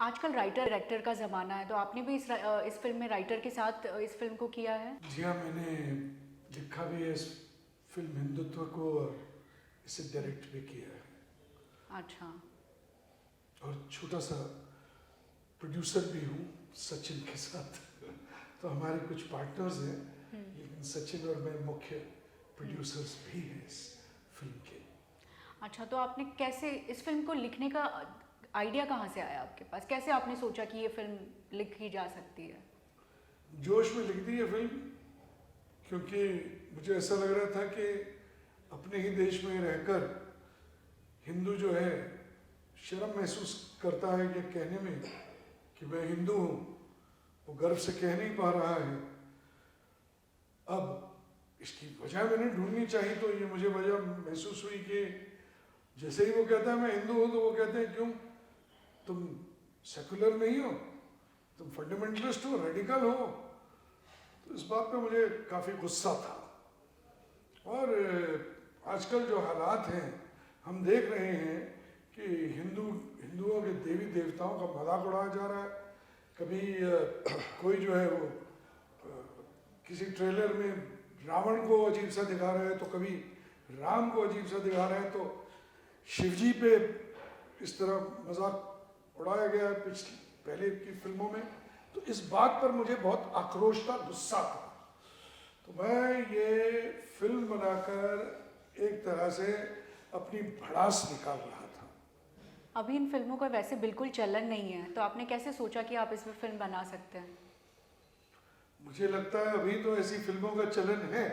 आजकल writer director का ज़माना है, तो आपने भी इस फ़िल्म में राइटर के साथ इस फ़िल्म को किया है? जी हाँ, मैंने लिखा भी है इस फिल्म हिंदुत्व को और इसे डायरेक्ट भी किया है। अच्छा। और छोटा सा प्रोड्यूसर भी हूँ सचिन के साथ। तो हमारे कुछ पार्टनर्स हैं, लेकिन सचिन और मैं मुख्य प्रोड्यूसर्स भी हैं इस फिल्म के। अच्छा, तो आपने कैसे इस फ़िल्म को लिखने का आइडिया कहाँ से आया आपके पास? कैसे आपने सोचा कि ये फ़िल्म लिखी जा सकती है? जोश में लिख दी ये फिल्म, क्योंकि मुझे ऐसा लग रहा था कि अपने ही देश में रहकर हिंदू जो है शर्म महसूस करता है ये कहने में कि मैं हिंदू हूँ, वो गर्व से कह नहीं पा रहा है। अब इसकी वजह मैंने ढूंढनी चाहिए, तो ये मुझे वजह महसूस हुई कि जैसे ही वो कहता है मैं हिंदू हूँ, तो वो कहते हैं क्यों, तुम सेकुलर नहीं हो, तुम फंडामेंटलिस्ट हो, रेडिकल हो। तो इस बात पे मुझे काफ़ी गुस्सा था। और आजकल जो हालात हैं, हम देख रहे हैं कि हिंदुओं के देवी देवताओं का मजाक उड़ाया जा रहा है। कभी कोई जो है वो किसी ट्रेलर में रावण को अजीब सा दिखा रहा है, तो कभी राम को अजीब सा दिखा रहा है, तो शिवजी पे इस तरह मजाक उड़ाया गया है पहले की फिल्मों में। तो इस बात पर मुझे बहुत आक्रोश था, गुस्सा था। तो मैं ये फिल्म बनाकर एक तरह से अपनी भड़ास निकाल रहा था। अभी इन फ़िल्मों का वैसे बिल्कुल चलन नहीं है, तो आपने कैसे सोचा कि आप इसमें फ़िल्म बना सकते हैं? मुझे लगता है अभी तो ऐसी फिल्मों का चलन है।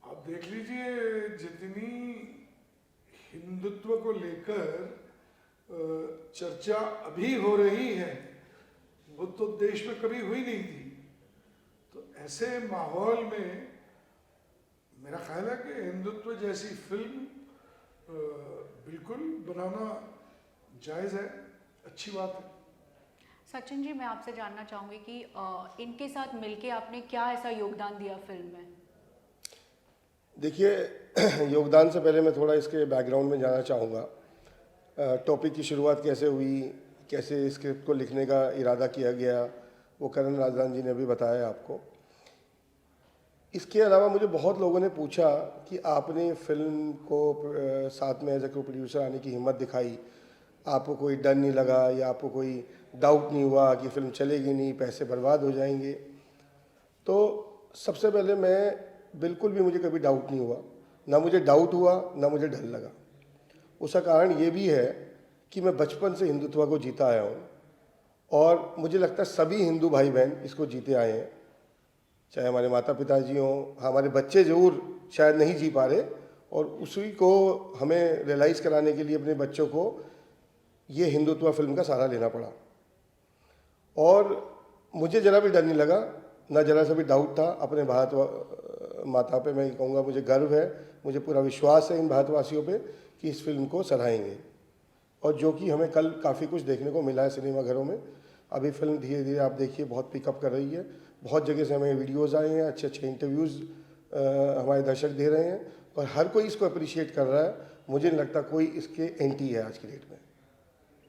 आप देख लीजिए, जितनी हिंदुत्व को लेकर चर्चा अभी हो रही है, वो तो देश में कभी हुई नहीं थी। तो ऐसे माहौल में मेरा ख्याल है कि हिंदुत्व जैसी फिल्म बिल्कुल बनाना जायज़ है, अच्छी बात है। सचिन जी, मैं आपसे जानना चाहूँगी कि इनके साथ मिलके आपने क्या ऐसा योगदान दिया फिल्म में? देखिए, योगदान से पहले मैं थोड़ा इसके बैकग्राउंड में जाना चाहूँगा। टॉपिक की शुरुआत कैसे हुई, कैसे स्क्रिप्ट को लिखने का इरादा किया गया, वो करण राजदान जी ने अभी बताया आपको। इसके अलावा मुझे बहुत लोगों ने पूछा कि आपने फिल्म को साथ में एज ए को प्रोड्यूसर आने की हिम्मत दिखाई, आपको कोई डर नहीं लगा या आपको कोई डाउट नहीं हुआ कि फिल्म चलेगी नहीं, पैसे बर्बाद हो जाएंगे। तो सबसे पहले बिल्कुल भी मुझे कभी डाउट नहीं हुआ, ना मुझे डाउट हुआ, ना मुझे डर लगा। उसका कारण ये भी है कि मैं बचपन से हिंदुत्व को जीता आया हूँ और मुझे लगता है सभी हिंदू भाई बहन इसको जीते आए हैं, चाहे हमारे माता पिता जी हों, हमारे बच्चे ज़रूर शायद नहीं जी पा रहे, और उसी को हमें रियलाइज़ कराने के लिए अपने बच्चों को ये हिंदुत्व फिल्म का सहारा लेना पड़ा। और मुझे ज़रा भी डर नहीं लगा, ना ज़रा सा भी डाउट था। अपने भारत माता पे मैं कहूँगा मुझे गर्व है, मुझे पूरा विश्वास है इन भारतवासियों पे कि इस फिल्म को सराहेंगे, और जो कि हमें कल काफ़ी कुछ देखने को मिला है सिनेमाघरों में। अभी फिल्म धीरे धीरे आप देखिए बहुत पिकअप कर रही है, बहुत जगह से हमें वीडियोज़ आए हैं, अच्छे अच्छे इंटरव्यूज़ हमारे दर्शक दे रहे हैं और हर कोई इसको अप्रिशिएट कर रहा है। मुझे नहीं लगता कोई इसके एंटी है आज की डेट में।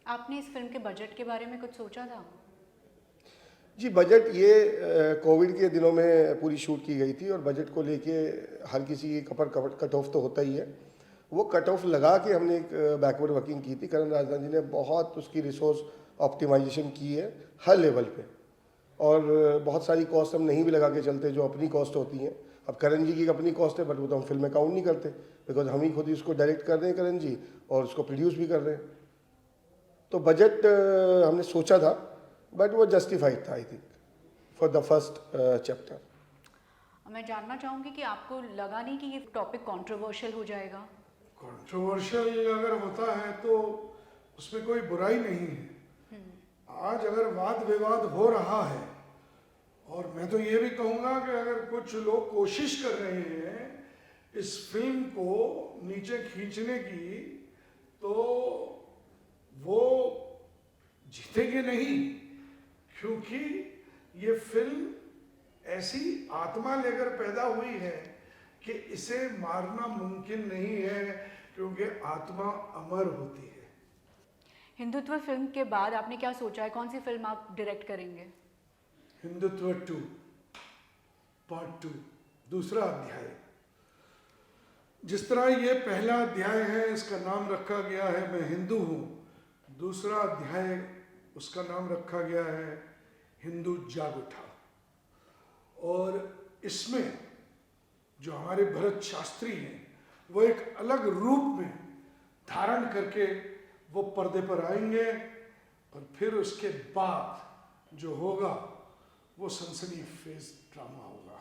आपने इस फिल्म के बजट के बारे में कुछ सोचा था? जी, बजट ये कोविड के दिनों में पूरी शूट की गई थी और बजट को लेके हर किसी की कट ऑफ तो होता ही है। वो कट ऑफ लगा के हमने एक बैकवर्ड वर्किंग की थी। करण राजदान जी ने बहुत उसकी रिसोर्स ऑप्टिमाइजेशन की है हर लेवल पे, और बहुत सारी कॉस्ट हम नहीं भी लगा के चलते जो अपनी कॉस्ट होती हैं। अब करण जी की अपनी कॉस्ट है, बट वो तो हम फिल्म में काउंट नहीं करते, बिकॉज हम ही खुद ही उसको डायरेक्ट कर रहे हैं करण जी, और उसको प्रोड्यूस भी कर रहे हैं। तो बजट हमने सोचा था, बट वो जस्टिफाइड था I think for the first chapter. मैं जानना चाहूँगी कि आपको लगा नहीं कि ये टॉपिक कंट्रोवर्शियल हो जाएगा? कंट्रोवर्शियल अगर होता है तो उसमें कोई बुराई नहीं है। आज अगर वाद विवाद हो रहा है, और मैं तो ये भी कहूँगा कि अगर कुछ लोग कोशिश कर रहे हैं इस फिल्म को नीचे खींचने की, तो वो जीतेंगे नहीं, क्योंकि ये फिल्म ऐसी आत्मा लेकर पैदा हुई है कि इसे मारना मुमकिन नहीं है, क्योंकि आत्मा अमर होती है। हिंदुत्व फिल्म के बाद आपने क्या सोचा है, कौन सी फिल्म आप डायरेक्ट करेंगे? हिंदुत्व 2 पार्ट 2 दूसरा अध्याय। जिस तरह ये पहला अध्याय है, इसका नाम रखा गया है मैं हिंदू हूँ, दूसरा अध्याय उसका नाम रखा गया है हिंदू जाग उठा। और इसमें जो हमारे भरत शास्त्री हैं वो एक अलग रूप में धारण करके वो पर्दे पर आएंगे, और फिर उसके बाद जो होगा वो सनसनी फेज ड्रामा होगा।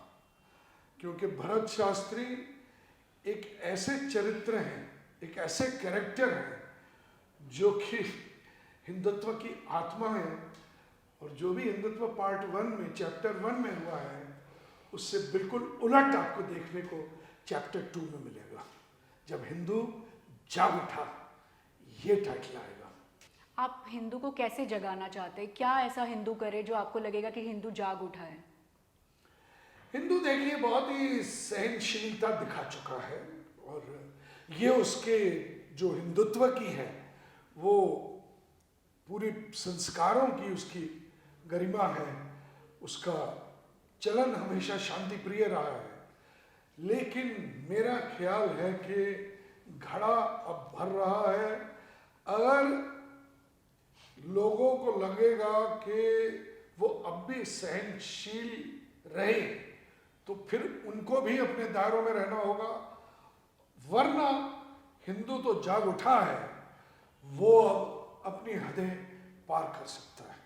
क्योंकि भरत शास्त्री एक ऐसे चरित्र हैं, एक ऐसे कैरेक्टर हैं जो कि हिंदुत्व की आत्मा है, और जो भी हिंदुत्व पार्ट 1 में चैप्टर 1 में हुआ है उससे बिल्कुल उलट आपको देखने को चैप्टर 2 में मिलेगा, जब हिंदू जाग उठा ये टाइटल आएगा। आप हिंदू को कैसे जगाना चाहते हैं? क्या ऐसा हिंदू करे जो आपको लगेगा कि हिंदू जाग उठा है? हिंदू देखिए बहुत ही सहनशीलता दिखा चुका है, और ये उसके जो हिंदुत्व की है वो पूरी संस्कारों की उसकी गरिमा है, उसका चलन हमेशा शांति प्रिय रहा है। लेकिन मेरा ख्याल है कि घड़ा अब भर रहा है। अगर लोगों को लगेगा कि वो अब भी सहनशील रहे तो फिर उनको भी अपने दायरों में रहना होगा, वरना हिंदू तो जाग उठा है, वो अब अपनी हदें पार कर सकता है।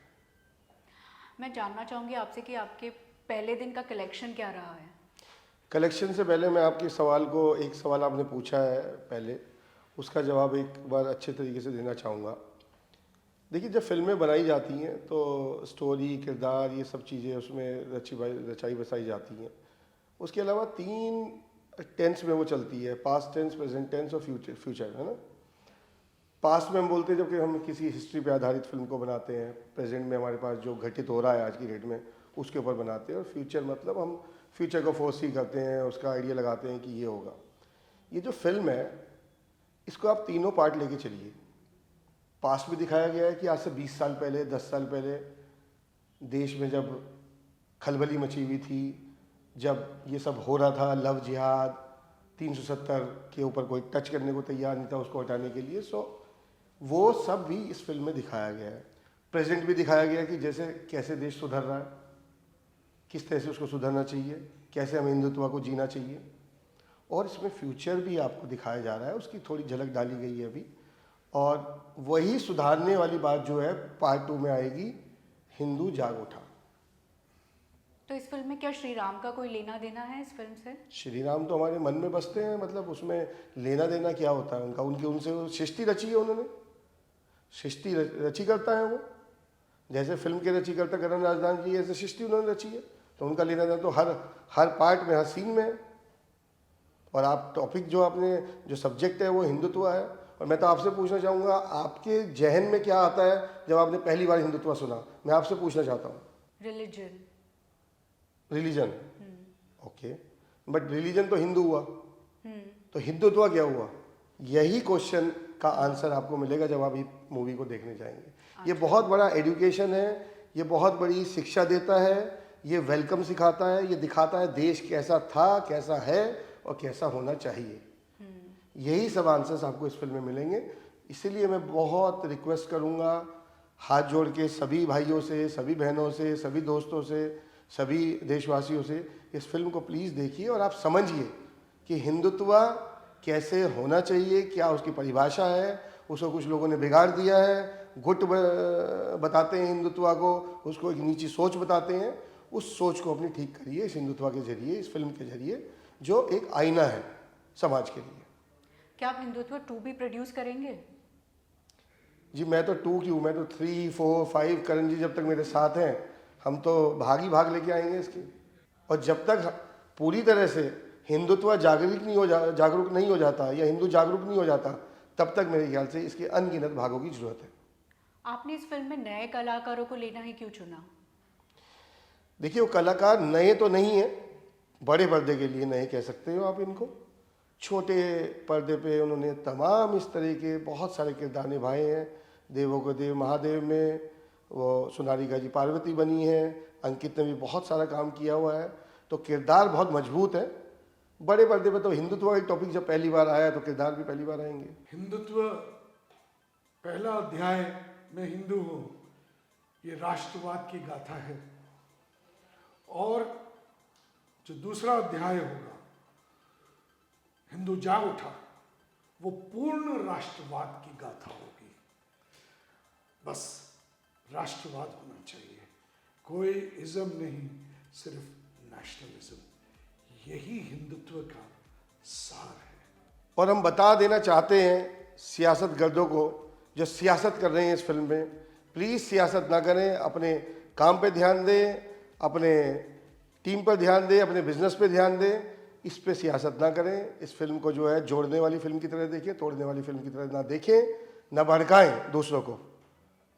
मैं जानना चाहूँगी आपसे कि आपके पहले दिन का कलेक्शन क्या रहा है? कलेक्शन से पहले मैं आपके सवाल को, एक सवाल आपने पूछा है पहले, उसका जवाब एक बार अच्छे तरीके से देना चाहूँगा। देखिए, जब फिल्में बनाई जाती हैं तो स्टोरी, किरदार, ये सब चीज़ें उसमें रचाई बसाई जाती हैं। उसके अलावा 3 टेंस में वो चलती है, पास्ट टेंस, प्रेजेंट टेंस और फ्यूचर, है ना। पास्ट में हम बोलते हैं जबकि हम किसी हिस्ट्री पे आधारित फिल्म को बनाते हैं, प्रेजेंट में हमारे पास जो घटित हो रहा है आज की डेट में उसके ऊपर बनाते हैं, और फ्यूचर मतलब हम फ्यूचर को फोरसी करते हैं, उसका आइडिया लगाते हैं कि ये होगा। ये जो फिल्म है इसको आप तीनों पार्ट लेके चलिए। पास्ट में दिखाया गया है कि आज से 20 साल पहले, 10 साल पहले देश में जब खलबली मची हुई थी, जब ये सब हो रहा था, लव जिहाद, 370 के ऊपर कोई टच करने को तैयार नहीं था उसको हटाने के लिए। सो वो सब भी इस फिल्म में दिखाया गया है। प्रेजेंट भी दिखाया गया है कि जैसे कैसे देश सुधर रहा है, किस तरह से उसको सुधरना चाहिए, कैसे हमें हिंदुत्व को जीना चाहिए। और इसमें फ्यूचर भी आपको दिखाया जा रहा है, उसकी थोड़ी झलक डाली गई है अभी। और वही सुधारने वाली बात जो है पार्ट 2 में आएगी, हिंदू जाग उठा। तो इस फिल्म में क्या श्री राम का कोई लेना देना है इस फिल्म से? श्री राम तो हमारे मन में बसते हैं, मतलब उसमें लेना देना क्या होता है उनका, उनसे सृष्टि रची है उन्होंने, सृष्टि रची करता है वो। जैसे फिल्म के रचीकर्ता करण राजदान जी, ऐसे सृष्टि उन्होंने रची है, तो उनका लेना देना तो हर पार्ट में, हर सीन में है। और आप टॉपिक जो आपने, जो सब्जेक्ट है वो हिंदुत्व है। और मैं तो आपसे पूछना चाहूँगा, आपके जहन में क्या आता है जब आपने पहली बार हिंदुत्व सुना? मैं आपसे पूछना चाहता हूँ। रिलीजन, ओके, बट रिलीजन तो हिंदू हुआ, तो हिंदुत्व क्या हुआ? यही क्वेश्चन का आंसर आपको मिलेगा जब आप इस मूवी को देखने जाएंगे। ये बहुत बड़ा एजुकेशन है, ये बहुत बड़ी शिक्षा देता है, ये वेलकम सिखाता है, ये दिखाता है देश कैसा था, कैसा है और कैसा होना चाहिए। यही सब आंसर्स आपको इस फिल्म में मिलेंगे। इसीलिए मैं बहुत रिक्वेस्ट करूँगा हाथ जोड़ के सभी भाइयों से, सभी बहनों से, सभी दोस्तों से, सभी देशवासियों से, इस फिल्म को प्लीज़ देखिए और आप समझिए कि हिंदुत्व कैसे होना चाहिए, क्या उसकी परिभाषा है। उसको कुछ लोगों ने बिगाड़ दिया है, गुट बताते हैं हिंदुत्व को, उसको एक नीची सोच बताते हैं। उस सोच को अपनी ठीक करिए इस हिंदुत्व के जरिए, इस फिल्म के जरिए, जो एक आईना है समाज के लिए। क्या आप हिंदुत्व 2 भी प्रोड्यूस करेंगे? जी मैं तो 2 क्यों, मैं तो 3, 4, 5, करण जी जब तक मेरे साथ हैं हम तो भाग ही भाग लेके आएंगे इसके। और जब तक पूरी तरह से हिंदुत्व जागरूक नहीं हो जाता या हिंदू जागरूक नहीं हो जाता, तब तक मेरे ख्याल से इसके अनगिनत भागों की जरूरत है। आपने इस फिल्म में नए कलाकारों को लेना ही क्यों चुना? देखिए, वो कलाकार नए तो नहीं है, बड़े पर्दे के लिए नए कह सकते हो आप इनको। छोटे पर्दे पे उन्होंने तमाम इस तरह के बहुत सारे किरदार निभाए हैं, देवों को देव महादेव में वो सोनालिका जी पार्वती बनी है, अंकित ने भी बहुत सारा काम किया हुआ है, तो किरदार बहुत मजबूत है। बड़े पर्दे पर तो हिंदुत्व का टॉपिक जब पहली बार आया तो किरदार भी पहली बार आएंगे। हिंदुत्व पहला अध्याय में हिंदू हो, ये राष्ट्रवाद की गाथा है, और जो दूसरा अध्याय होगा हिंदू जाग उठा, वो पूर्ण राष्ट्रवाद की गाथा होगी। बस राष्ट्रवाद होना चाहिए, कोई इज्म नहीं, सिर्फ नेशनलिज्म। यही हिंदुत्व का सार है। और हम बता देना चाहते हैं सियासत गर्दों को जो सियासत कर रहे हैं इस फिल्म में, प्लीज़ सियासत ना करें, अपने काम पे ध्यान दें, अपने टीम पर ध्यान दें, अपने बिजनेस पे ध्यान दें, इस पे सियासत ना करें। इस फिल्म को जो है जोड़ने वाली फिल्म की तरह देखें, तोड़ने वाली फिल्म की तरह ना देखें, ना भड़काएं दूसरों को।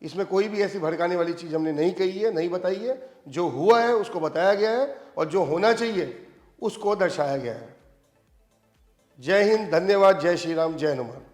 इसमें कोई भी ऐसी भड़काने वाली चीज़ हमने नहीं कही है, नहीं बताई है। जो हुआ है उसको बताया गया है और जो होना चाहिए उसको दर्शाया गया है। जय हिंद, धन्यवाद, जय श्री राम, जय हनुमान।